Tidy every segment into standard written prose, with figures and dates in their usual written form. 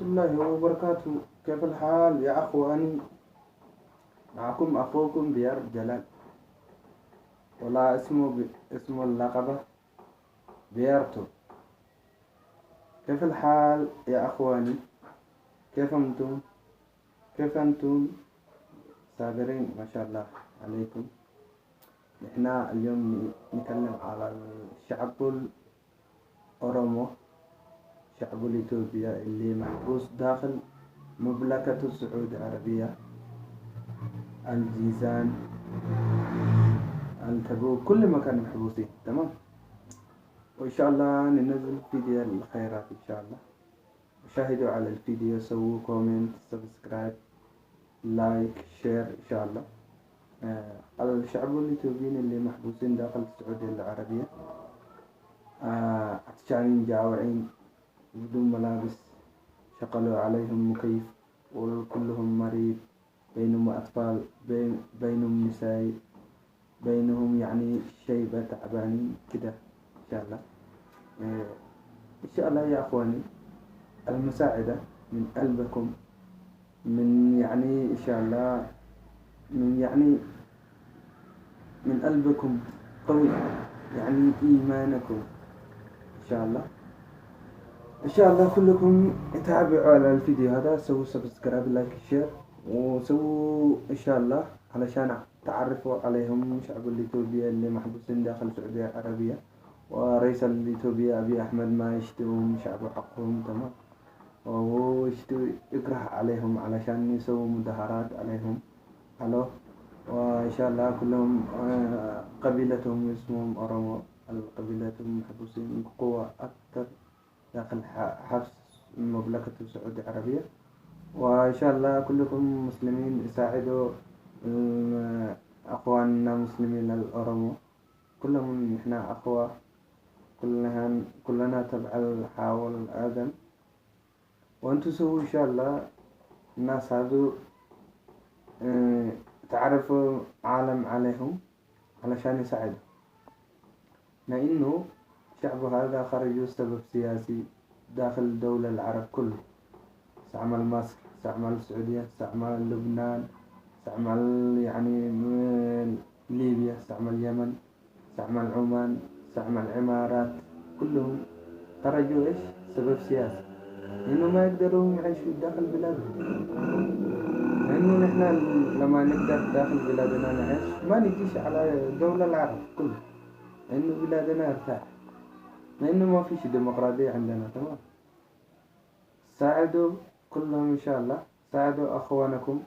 الله وبركاته. كيف الحال يا أخواني؟ معكم أخوكم ديار جلال، والله اسمه اللقبة ديارته. كيف الحال يا أخواني؟ كيف أنتم؟ كيف أنتم؟ صابرين ما شاء الله عليكم. إحنا اليوم نتكلم على الشعب الأورومو، شعب الإثيوبيا اللي محبوس داخل مملكة السعودية العربية، الجيزان، التبوك، كل مكان محبوسين. تمام. وإن شاء الله ننزل فيديو الخيرات إن شاء الله. شاهدوا على الفيديو، سووا كومنت، سبسكرايب، لايك، شير إن شاء الله. الشعب الإثيوبيين اللي محبوسين داخل السعودية العربية، عطشانين جائعين بدون ملابس، شغلوا عليهم مكيف وكلهم مريض، بينهم أطفال، بينهم نساء، بينهم يعني شيبة تعبانين كده. إن شاء الله إن شاء الله يا أخواني، المساعدة من قلبكم، من يعني إن شاء الله من قلبكم قوي، يعني إيمانكم إن شاء الله كلكم تابعوا على الفيديو هذا، سووا سبسكرايب، لايك، شير، وسووا إن شاء الله علشان تعرفوا عليهم شعب الإثيوبيا اللي محبوسين داخل السعودية العربية، ورئيس الإثيوبيا أبي أحمد ما يشتوهم شعب حقهم. تمام. وهو يكره عليهم علشان يسووا مظاهرات عليهم. حلو. وإن شاء الله كلهم قبيلتهم اسمهم أورومو، القبيلتهم محبوسين بقوة أكثر داخل حبس مملكة السعودية العربية. وإن شاء الله كلكم مسلمين يساعدوا أخواننا المسلمين الأورومو، كلهم إحنا أخوة، كلنا تبع الحاول الآدم. وأنتوا سووا إن شاء الله الناس هذو تعرفوا عالم عليهم علشان يساعدوا، لأنه شعب هذا خرجوا سبب سياسي داخل الدولة العرب كله، استعمل مصر، استعمل السعودية، استعمل لبنان، استعمل يعني ليبيا، استعمل اليمن، استعمل عمان، استعمل الإمارات، كلهم خرجوا إيش؟ سبب سياسي، إنه ما يقدروا يعيشوا داخل بلادهم. لأنه نحن لما نقدر داخل بلادنا نعيش ما نجيش على دولة العرب كله، لأنه بلادنا ارتاح، لأنه ما فيش ديمقراطية عندنا. تمام. ساعدوا كلهم إن شاء الله، ساعدوا أخوانكم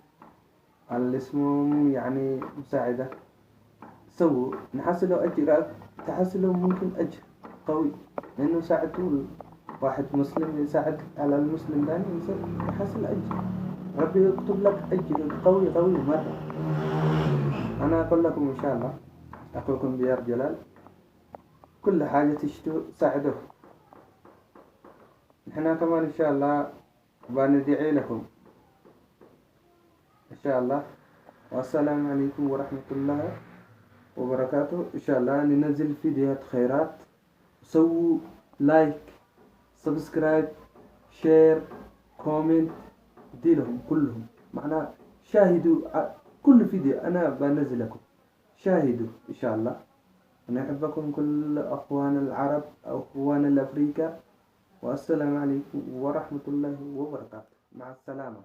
اللي اسمهم يعني مساعدة، سووا نحصلوا أجر، تحصلوا ممكن أجر قوي، لأنه ساعدوا واحد مسلم يساعد على المسلم ثاني يحصل أجر، ربي يكتب لك أجر قوي قوي مرة. أنا أقول لكم إن شاء الله أخوكم ديار جلال، كل حاجة تشتوا ساعدوه. نحنا كمان إن شاء الله بندعي لكم إن شاء الله. والسلام عليكم ورحمة الله وبركاته. إن شاء الله ننزل فيديوهات خيرات، سووا لايك، سبسكرايب، شير، كومنت، ديلهم كلهم معنا، شاهدوا كل فيديو أنا بنزل لكم، شاهدوا إن شاء الله. ونحبكم كل أخوان العرب أو أخوان الأفريقيا، والسلام عليكم ورحمة الله وبركاته. مع السلامة.